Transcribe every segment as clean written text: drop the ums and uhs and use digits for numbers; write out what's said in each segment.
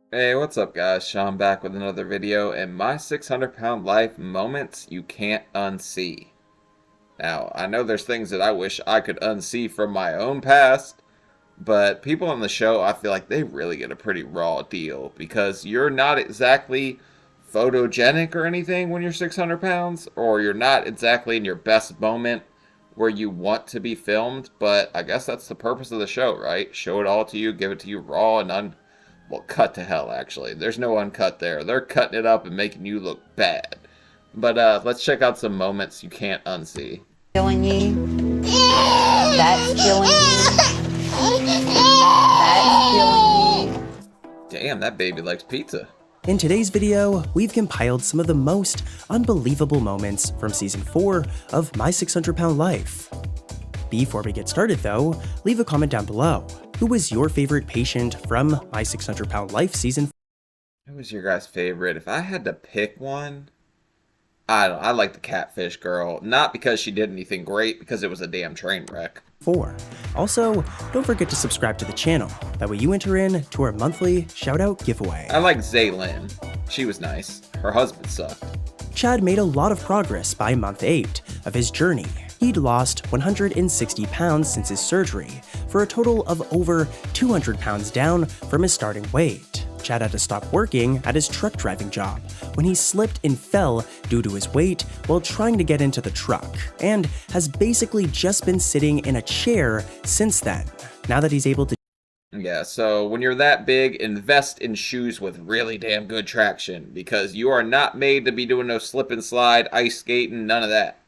Hey, what's up guys? Sean back with another video and my 600-pound life moments you can't unsee. Now, I know there's things that I wish I could unsee from my own past, but people on the show, I feel like they really get a pretty raw deal because you're not exactly photogenic or anything when you're 600 pounds, or you're not exactly in your best moment where you want to be filmed, but I guess that's the purpose of the show, right? Show it all to you, give it to you raw and well, cut to hell, actually. There's no uncut there. They're cutting it up and making you look bad. But let's check out some moments you can't unsee. Killing you. That's killing you. That's killing you. Damn, that baby likes pizza. In today's video, we've compiled some of the most unbelievable moments from Season 4 of My 600 Pound Life. Before we get started though, leave a comment down below. Who was your favorite patient from My 600 Pound Life Season 4? Who was your guys' favorite? If I had to pick one, I like the catfish girl. Not because she did anything great, because it was a damn train wreck. Also, don't forget to subscribe to the channel. That way you enter in to our monthly shout-out giveaway. I like Zaylin. She was nice. Her husband sucked. Chad made a lot of progress by month 8 of his journey. He'd lost 160 pounds since his surgery, for a total of over 200 pounds down from his starting weight. Chad had to stop working at his truck driving job when he slipped and fell due to his weight while trying to get into the truck, and has basically just been sitting in a chair since then, now that he's able to. Yeah, so when you're that big, invest in shoes with really damn good traction, because you are not made to be doing no slip and slide, ice skating, none of that.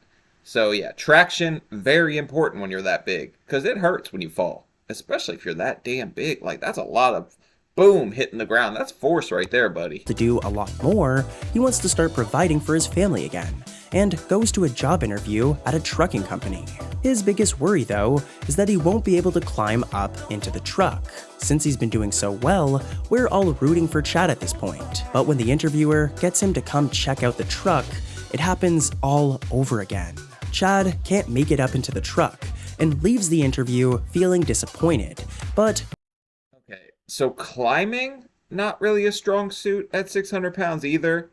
So yeah, traction, very important when you're that big, because it hurts when you fall, especially if you're that damn big. Like, that's a lot of boom hitting the ground. That's force right there, buddy. To do a lot more, he wants to start providing for his family again, and goes to a job interview at a trucking company. His biggest worry though is that he won't be able to climb up into the truck. Since he's been doing so well, we're all rooting for Chad at this point. But when the interviewer gets him to come check out the truck, it happens all over again. Chad can't make it up into the truck and leaves the interview feeling disappointed, but Okay, so climbing, not really a strong suit at 600 pounds either,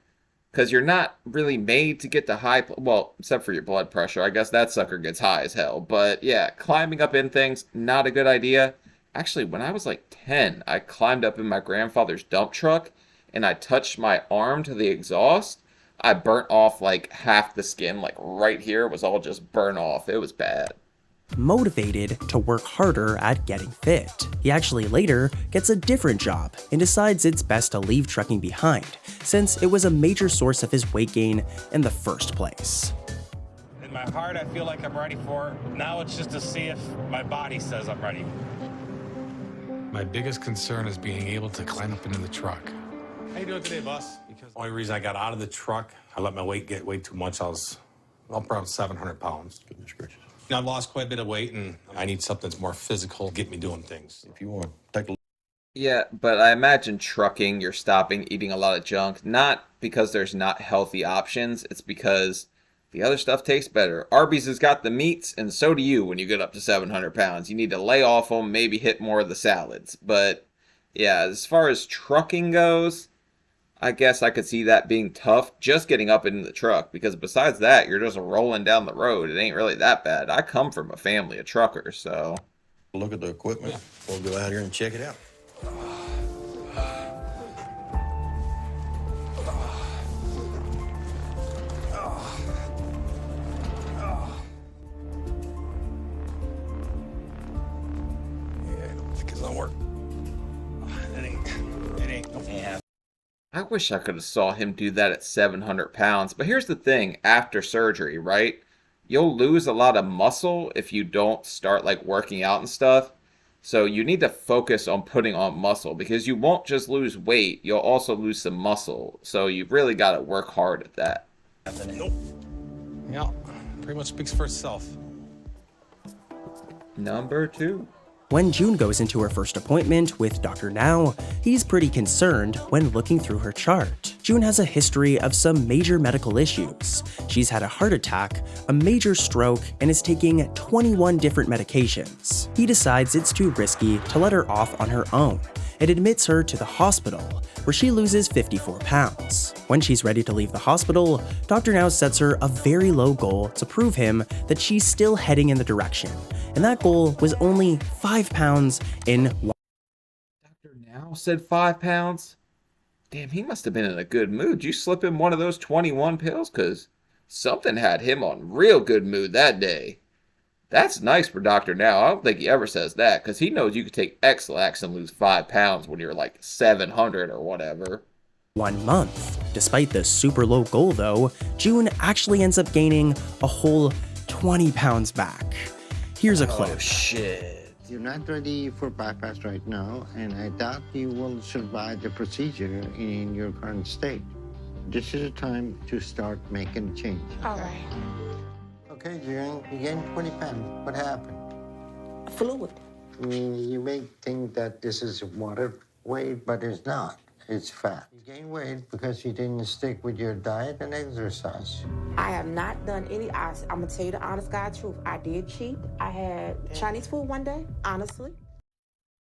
because you're not really made to get to high, well, except for your blood pressure. I guess that sucker gets high as hell. But yeah, climbing up in things, not a good idea. Actually, when I was like 10, I climbed up in my grandfather's dump truck, and I touched my arm to the exhaust. I burnt off like half the skin, like right here was all just burnt off. It was bad. motivated to work harder at getting fit. He actually later gets a different job and decides it's best to leave trucking behind, since it was a major source of his weight gain in the first place. In my heart, I feel like I'm ready for it. Now it's just to see if my body says I'm ready. My biggest concern is being able to climb up into the truck. How you doing today, boss? Because the only reason I got out of the truck, I let my weight get way too much. I was up around 700 pounds. Goodness gracious. I've lost quite a bit of weight, and I need something that's more physical to get me doing things. If you want, take a look. Yeah, but I imagine trucking, you're stopping eating a lot of junk, not because there's not healthy options, it's because the other stuff tastes better. Arby's has got the meats, and so do you when you get up to 700 pounds. You need to lay off them, maybe hit more of the salads. But yeah, as far as trucking goes, I guess I could see that being tough, just getting up in the truck, because besides that, you're just rolling down the road. It ain't really that bad. I come from a family of truckers, so. Look at the equipment. We'll go out here and check it out. Yeah, I don't think it's gonna work. It ain't. Yeah. I wish I could have saw him do that at 700 pounds. But here's the thing, after surgery, right? You'll lose a lot of muscle if you don't start like working out and stuff. So you need to focus on putting on muscle, because you won't just lose weight, you'll also lose some muscle. So you've really got to work hard at that. Nope. Yeah, pretty much speaks for itself. Number 2. When June goes into her first appointment with Dr. Now, he's pretty concerned when looking through her chart. June has a history of some major medical issues. She's had a heart attack, a major stroke, and is taking 21 different medications. He decides it's too risky to let her off on her own, and admits her to the hospital, where she loses 54 pounds. When she's ready to leave the hospital, Dr. Now sets her a very low goal to prove him that she's still heading in the direction, and that goal was only 5 pounds in 1. Dr. Now said 5 pounds? Damn, he must have been in a good mood. You slip him one of those 21 pills? Because something had him on real good mood that day. That's nice for Dr. Now. I don't think he ever says that, because he knows you could take X-Lax and lose 5 pounds when you're like 700 or whatever. 1 month. Despite the super low goal though, June actually ends up gaining a whole 20 pounds back. Here's a clip. Oh shit. You're not ready for bypass right now, and I doubt you will survive the procedure in your current state. This is a time to start making change. All right. Okay, June, you gained 20 pounds. What happened? Fluid. I mean, you may think that this is water weight, but it's not. It's fat. You gained weight because you didn't stick with your diet and exercise. I have not done any. I'm gonna tell you the honest God truth. I did cheat. I had Chinese food one day, honestly.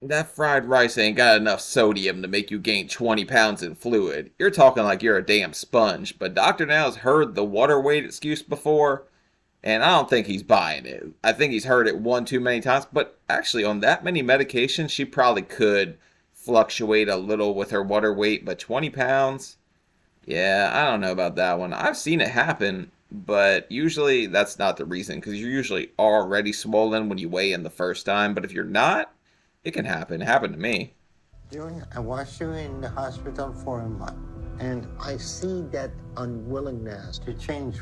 That fried rice ain't got enough sodium to make you gain 20 pounds in fluid. You're talking like you're a damn sponge, but Dr. Now's heard the water weight excuse before, and I don't think he's buying it. I think he's heard it one too many times, but actually on that many medications, she probably could fluctuate a little with her water weight, but 20 pounds? Yeah, I don't know about that one. I've seen it happen, but usually that's not the reason, because you're usually already swollen when you weigh in the first time, but if you're not, it can happen. It happened to me. June, I watched you in the hospital for a month, and I see that unwillingness to change.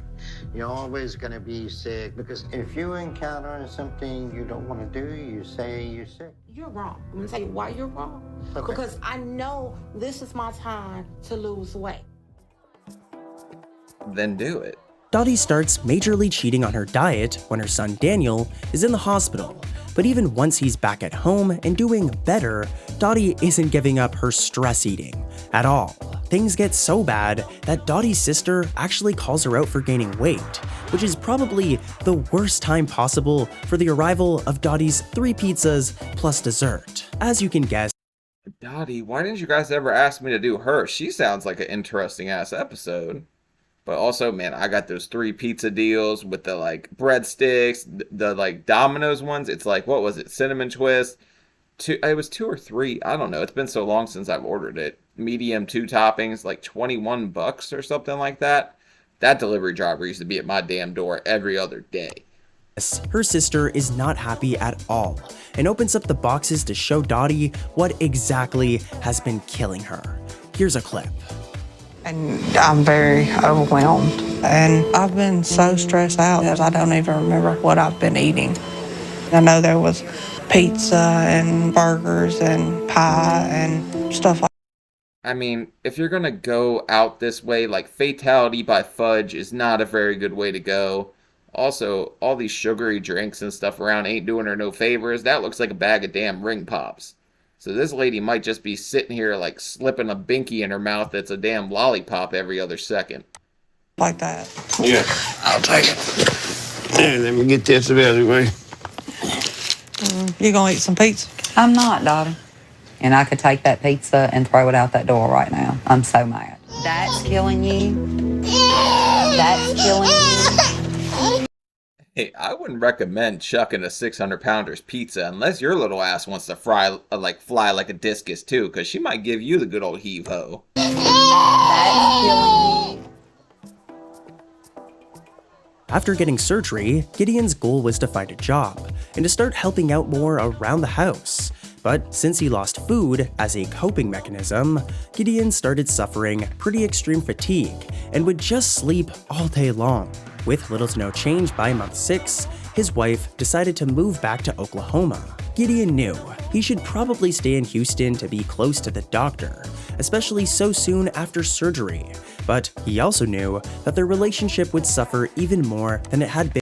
You're always going to be sick, because if you encounter something you don't want to do, you say you're sick. You're wrong. I'm gonna tell you why you're wrong. Okay. Because I know this is my time to lose weight. Then do it. Dottie starts majorly cheating on her diet when her son Daniel is in the hospital. But even once he's back at home and doing better, Dottie isn't giving up her stress eating at all. Things get so bad that Dottie's sister actually calls her out for gaining weight, which is probably the worst time possible for the arrival of Dottie's 3 pizzas plus dessert. As you can guess, Dottie, why didn't you guys ever ask me to do her? She sounds like an interesting ass episode. But also, man, I got those 3 pizza deals with the like breadsticks, the like Domino's ones. It's like, what was it? Cinnamon twist. It was 2 or 3. I don't know. It's been so long since I've ordered it. Medium 2 toppings, like $21 or something like that. That delivery driver used to be at my damn door every other day. her sister is not happy at all and opens up the boxes to show Dottie what exactly has been killing her. Here's a clip. And I'm very overwhelmed. And I've been so stressed out that I don't even remember what I've been eating. I know there was pizza and burgers and pie and stuff like that. I mean, if you're gonna go out this way, like fatality by fudge is not a very good way to go. Also, all these sugary drinks and stuff around ain't doing her no favors. That looks like a bag of damn ring pops. So this lady might just be sitting here like slipping a binky in her mouth that's a damn lollipop every other second. Like that. Yeah, I'll take it. Hey, let me get this out of the way. You gonna eat some pizza? I'm not, Dottie. And I could take that pizza and throw it out that door right now. I'm so mad. That's killing you. That's killing you. Hey, I wouldn't recommend chucking a 600-pounder's pizza unless your little ass wants to fly like a discus too, because she might give you the good old heave-ho. That's killing you. After getting surgery, Gideon's goal was to find a job and to start helping out more around the house. But since he lost food as a coping mechanism, Gideon started suffering pretty extreme fatigue and would just sleep all day long. With little to no change by month 6, his wife decided to move back to Oklahoma. Gideon knew he should probably stay in Houston to be close to the doctor, especially so soon after surgery, but he also knew that their relationship would suffer even more than it had been.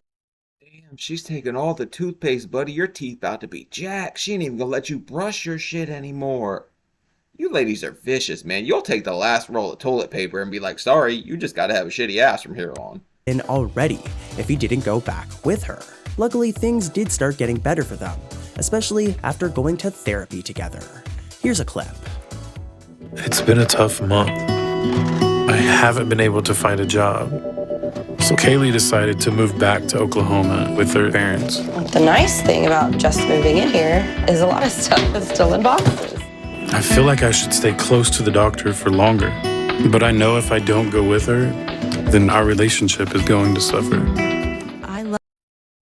Damn, she's taking all the toothpaste, buddy. Your teeth about to be jacked. She ain't even gonna let you brush your shit anymore. You ladies are vicious, man. You'll take the last roll of toilet paper and be like, sorry, you just gotta have a shitty ass from here on. Already if he didn't go back with her. Luckily, things did start getting better for them, especially after going to therapy together. Here's a clip. It's been a tough month. I haven't been able to find a job. So Kaylee decided to move back to Oklahoma with her parents. The nice thing about just moving in here is a lot of stuff is still in boxes. I feel like I should stay close to the doctor for longer. But I know if I don't go with her, then our relationship is going to suffer.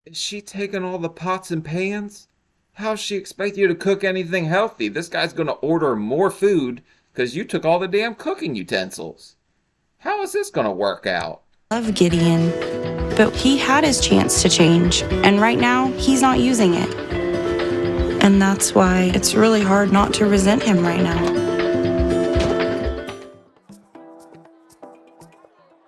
Is she taking all the pots and pans? How's she expect you to cook anything healthy? This guy's gonna order more food because you took all the damn cooking utensils. How is this gonna work out? I love Gideon, but he had his chance to change, and right now he's not using it. And that's why it's really hard not to resent him right now.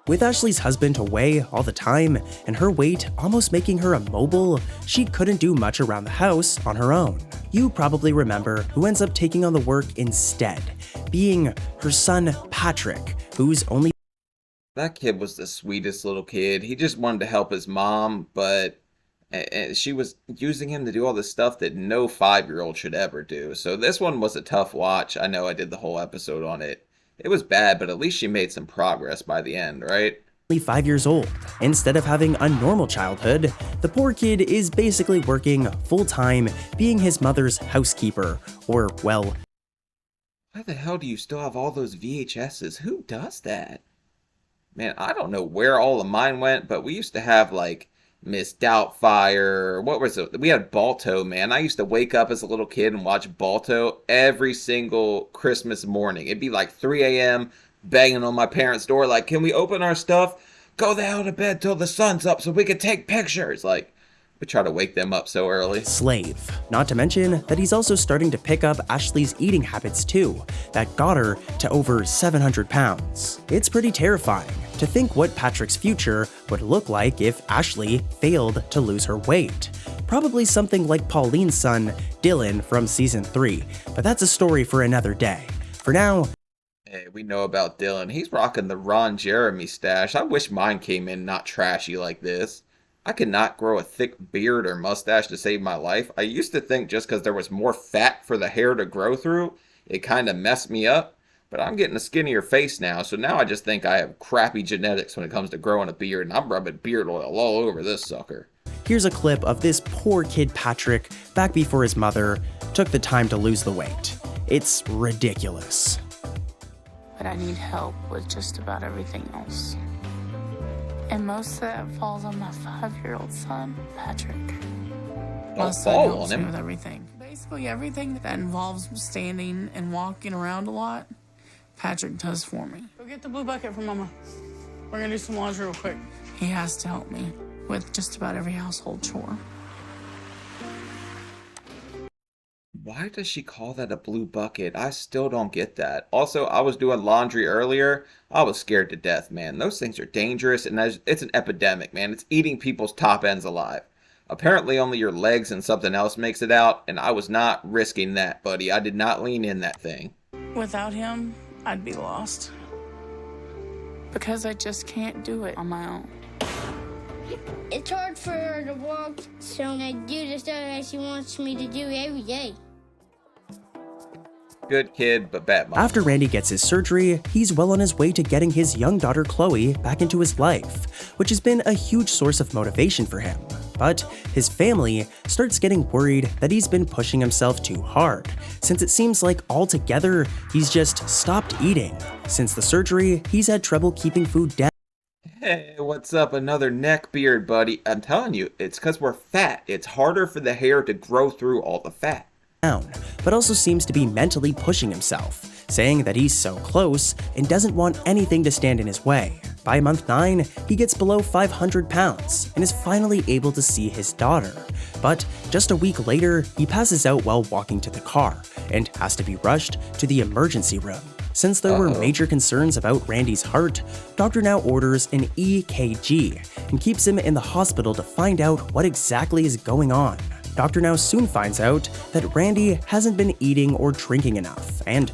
With Ashley's husband away all the time and her weight almost making her immobile, she couldn't do much around the house on her own. You probably remember who ends up taking on the work instead, being her son Patrick, who's only... That kid was the sweetest little kid. He just wanted to help his mom, but she was using him to do all the stuff that no 5-year-old should ever do. So this one was a tough watch. I know I did the whole episode on it. It was bad, but at least she made some progress by the end, right? 5 years old. Instead of having a normal childhood, the poor kid is basically working full-time, being his mother's housekeeper, or, well... Why the hell do you still have all those VHSs? Who does that? Man, I don't know where all of mine went, but we used to have, like, Miss Doubtfire. What was it? We had Balto, man. I used to wake up as a little kid and watch Balto every single Christmas morning. It'd be like 3 a.m., banging on my parents' door, like, can we open our stuff? Go the hell to bed till the sun's up so we can take pictures. Like, we try to wake them up so early. Slave. Not to mention that he's also starting to pick up Ashley's eating habits too, that got her to over 700 pounds. It's pretty terrifying to think what Patrick's future would look like if Ashley failed to lose her weight. Probably something like Pauline's son, Dylan, from season 3, but that's a story for another day. For now, hey, we know about Dylan. He's rocking the Ron Jeremy stash. I wish mine came in not trashy like this. I could not grow a thick beard or mustache to save my life. I used to think just because there was more fat for the hair to grow through, it kind of messed me up. But I'm getting a skinnier face now, so now I just think I have crappy genetics when it comes to growing a beard, and I'm rubbing beard oil all over this sucker. Here's a clip of this poor kid Patrick back before his mother took the time to lose the weight. It's ridiculous. But I need help with just about everything else. And most of that falls on my 5-year-old son, Patrick. My son helps me with everything. Basically everything that involves standing and walking around a lot, Patrick does for me. Go get the blue bucket for Mama. We're gonna do some laundry real quick. He has to help me with just about every household chore. Why does she call that a blue bucket? I still don't get that. Also, I was doing laundry earlier. I was scared to death, man. Those things are dangerous, and it's an epidemic, man. It's eating people's top ends alive. Apparently, only your legs and something else makes it out, and I was not risking that, buddy. I did not lean in that thing. Without him, I'd be lost. Because I just can't do it on my own. It's hard for her to walk, so I do the stuff that she wants me to do every day. Good kid, but bad mom. After Randy gets his surgery, he's well on his way to getting his young daughter Chloe back into his life, which has been a huge source of motivation for him. But his family starts getting worried that he's been pushing himself too hard, since it seems like altogether he's just stopped eating. Since the surgery, he's had trouble keeping food down. Hey, what's up? Another neck beard, buddy. I'm telling you, it's because we're fat. It's harder for the hair to grow through all the fat. But also seems to be mentally pushing himself, saying that he's so close and doesn't want anything to stand in his way. By month 9, he gets below 500 pounds and is finally able to see his daughter. But just a week later, he passes out while walking to the car and has to be rushed to the emergency room. Since there were major concerns about Randy's heart, doctor now orders an EKG and keeps him in the hospital to find out what exactly is going on. Doctor now soon finds out that Randy hasn't been eating or drinking enough, and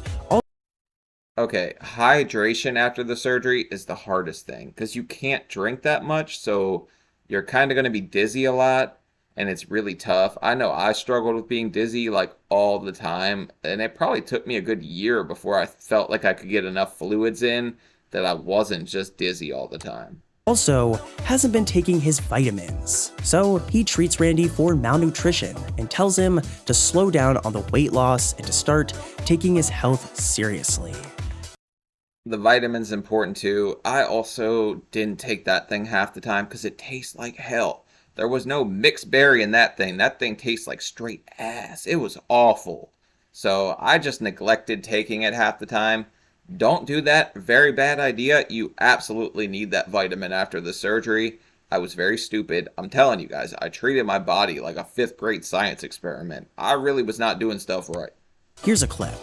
okay, hydration after the surgery is the hardest thing, because you can't drink that much, so you're kind of going to be dizzy a lot, and it's really tough. I know I struggled with being dizzy like all the time, and it probably took me a good year before I felt like I could get enough fluids in that I wasn't just dizzy all the time. Also, hasn't been taking his vitamins. So he treats Randy for malnutrition and tells him to slow down on the weight loss and to start taking his health seriously. The vitamins important too. I also didn't take that thing half the time because it tastes like hell. There was no mixed berry in that thing. That thing tastes like straight ass. It was awful. So I just neglected taking it half the time. Don't do that. Very bad idea. You absolutely need that vitamin after the surgery. I was very stupid. I'm telling you guys, I treated my body like a 5th grade science experiment. I really was not doing stuff right. Here's a clip.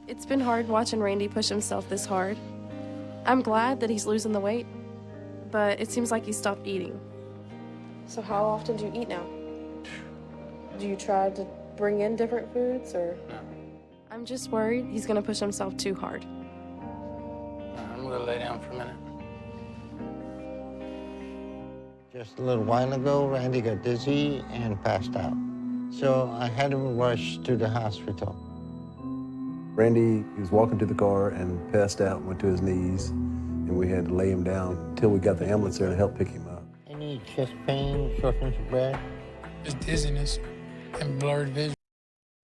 It's been hard watching Randy push himself this hard. I'm glad that he's losing the weight, but it seems like he stopped eating. So how often do you eat now? Do you try to bring in different foods, or? I'm just worried he's gonna push himself too hard. I'm gonna lay down for a minute. Just a little while ago, Randy got dizzy and passed out. So I had him rushed to the hospital. Randy, he was walking to the car and passed out, went to his knees, and we had to lay him down until we got the ambulance there to help pick him up. Any chest pain, shortness of breath? Just dizziness and blurred vision.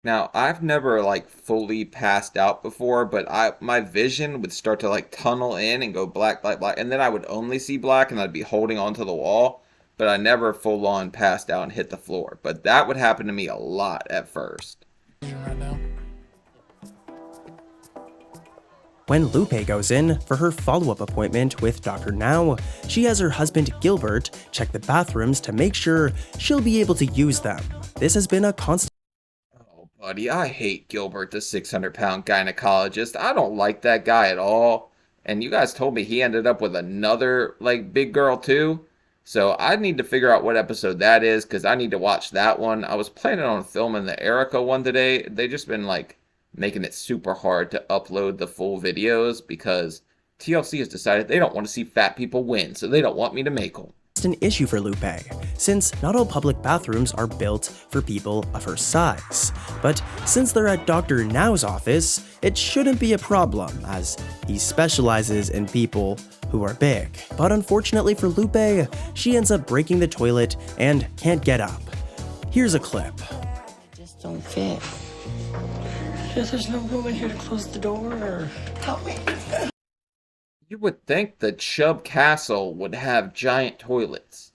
Now, I've never like fully passed out before, but my vision would start to like tunnel in and go black, black, black, and then I would only see black and I'd be holding onto the wall, but I never full on passed out and hit the floor. But that would happen to me a lot at first. Right now. When Lupe goes in for her follow-up appointment with Dr. Now, she has her husband Gilbert check the bathrooms to make sure she'll be able to use them. This has been a constant. Oh, buddy, I hate Gilbert, the 600-pound gynecologist. I don't like that guy at all. And you guys told me he ended up with another, like, big girl too. So I need to figure out what episode that is, because I need to watch that one. I was planning on filming the Erica one today. They just been, like, making it super hard to upload the full videos because TLC has decided they don't want to see fat people win, so they don't want me to make them. It's an issue for Lupe, since not all public bathrooms are built for people of her size. But since they're at Dr. Now's office, it shouldn't be a problem, as he specializes in people who are big. But unfortunately for Lupe, she ends up breaking the toilet and can't get up. Here's a clip. Just don't fit. There's no room in here to close the door, or help me. You would think the Chubb Castle would have giant toilets.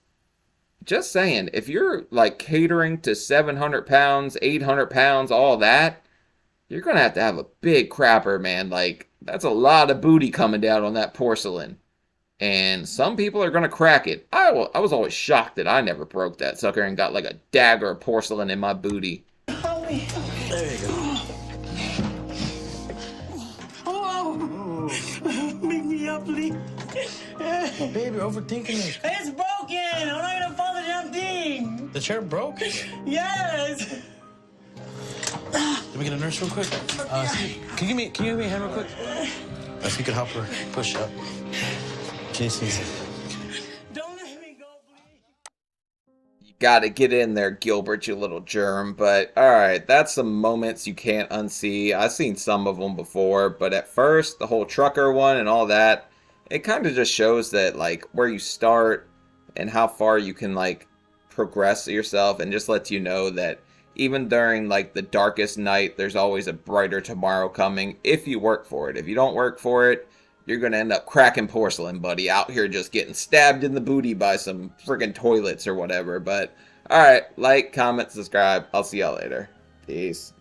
Just saying, if you're like catering to 700 pounds, 800 pounds, all that, you're gonna have a big crapper, man. Like, that's a lot of booty coming down on that porcelain. And some people are gonna crack it. I was always shocked that I never broke that sucker and got like a dagger of porcelain in my booty. Help me. There you go. Make me up, please. Oh, baby, you're overthinking this. It's broken. I'm not gonna fall the damn thing. The chair broke? Yes. Let me get a nurse real quick. Can you give me a hand real quick? If you could help her push up. Casey's. Don't let me go, please. You gotta get in there, Gilbert, you little germ. But alright, that's some moments you can't unsee. I've seen some of them before, but at first, the whole trucker one and all that, it kind of just shows that, like, where you start and how far you can, like, progress yourself, and just lets you know that even during, like, the darkest night, there's always a brighter tomorrow coming if you work for it. If you don't work for it, you're gonna end up cracking porcelain, buddy, out here just getting stabbed in the booty by some friggin' toilets or whatever. But, alright, like, comment, subscribe. I'll see y'all later. Peace.